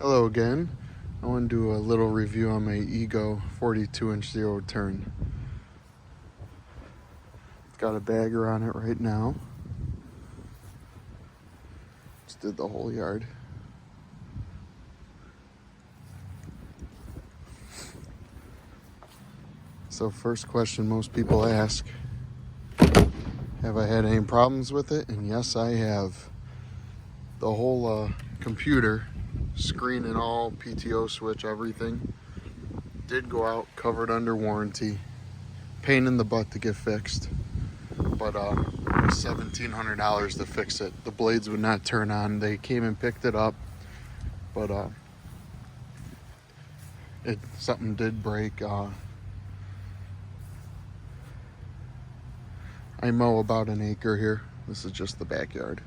Hello again. I want to do a little review on my Ego 42-inch zero turn. It's got a bagger on it right now. Just did the whole yard. So first question most people ask, have I had any problems with it? And yes, I have. The whole computer, screen and all, PTO switch, everything, did go out, covered under warranty. Pain in the butt to get fixed. But it was $1,700 to fix it. The blades would not turn on. They came and picked it up, but something did break. I mow about an acre here. This is just the backyard.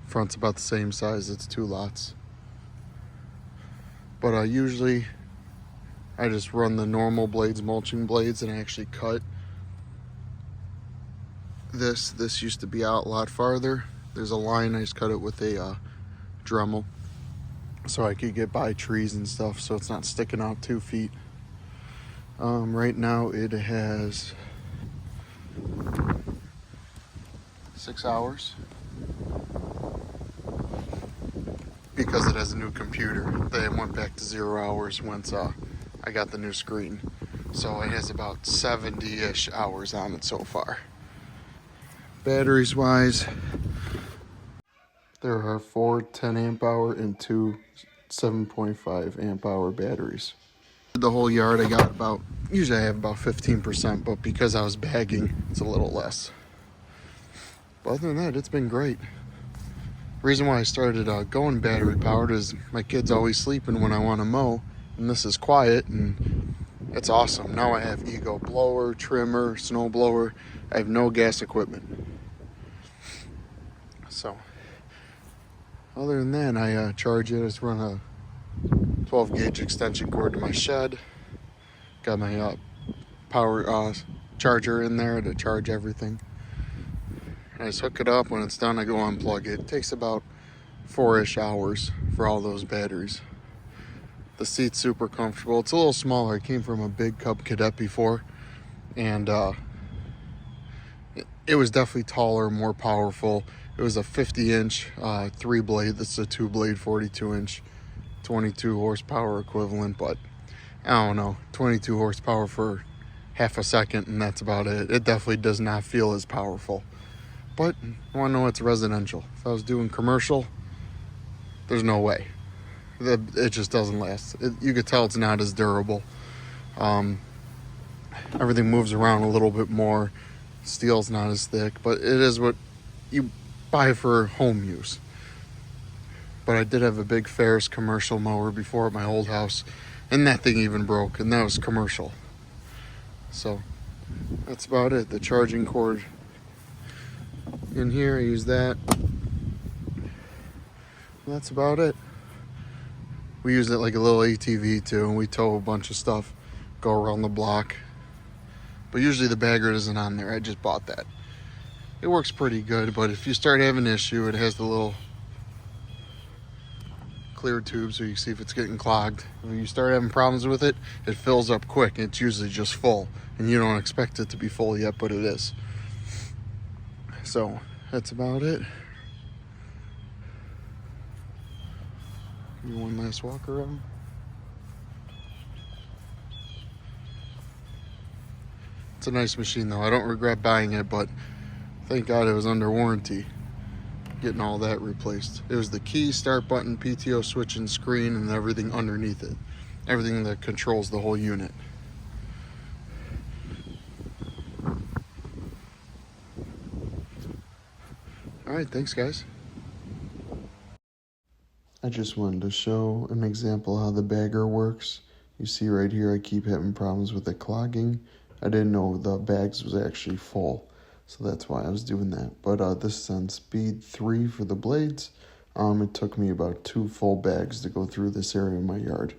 Front's about the same size. It's 2 lots. But usually I just run the normal blades, mulching blades, and I actually cut this. This used to be out a lot farther. There's a line. I just cut it with a Dremel so I could get by trees and stuff, so it's not sticking out 2 feet. Right now it has 6 hours because it has a new computer. They went back to 0 hours once I got the new screen, so it has about 70-ish hours on it so far. Batteries wise, there are 4 10 amp hour and 2 7.5 amp hour batteries. The whole yard I got about, usually I have about 15%, but because I was bagging, it's a little less. But other than that, it's been great. Reason why I started going battery powered is my kid's always sleeping when I want to mow, and this is quiet, and it's awesome. Now I have Ego blower, trimmer, snow blower. I have no gas equipment. So other than that, I charge it. I just run a 12 gauge extension cord to my shed. Got my power charger in there to charge everything. I just hook it up. When it's done, I go unplug it. It takes about 4-ish hours for all those batteries. The seat's super comfortable. It's a little smaller. I came from a big Cub Cadet before, and it was definitely taller, more powerful. It was a 50-inch 3-blade. This is a 2-blade 42-inch, 22 horsepower equivalent, but I don't know, 22 horsepower for half a second, and that's about it. It definitely does not feel as powerful. But I want to know it's residential. If I was doing commercial, there's no way. It just doesn't last. You could tell it's not as durable. Everything moves around a little bit more. Steel's not as thick, but it is what you buy for home use. But I did have a big Ferris commercial mower before at my old house, and that thing even broke, and that was commercial. So that's about it. The charging cord in here, I use that. That's about it. We use it like a little ATV too, and we tow a bunch of stuff, go around the block. But usually the bagger isn't on there. I just bought that. It works pretty good, but if you start having an issue, it has the little clear tube so you can see if it's getting clogged. If you start having problems with it, it fills up quick. It's usually just full, and you don't expect it to be full yet, but it is. So that's about it. Give me one last walk around. It's a nice machine though. I don't regret buying it, but thank God it was under warranty. Getting all that replaced. It was the key, start button, PTO switch and screen, and everything underneath it. Everything that controls the whole unit. Alright, thanks guys. I just wanted to show an example how the bagger works. You see right here I keep having problems with it clogging. I didn't know the bags was actually full, so that's why I was doing that. But this is on speed 3 for the blades. It took me about 2 full bags to go through this area of my yard.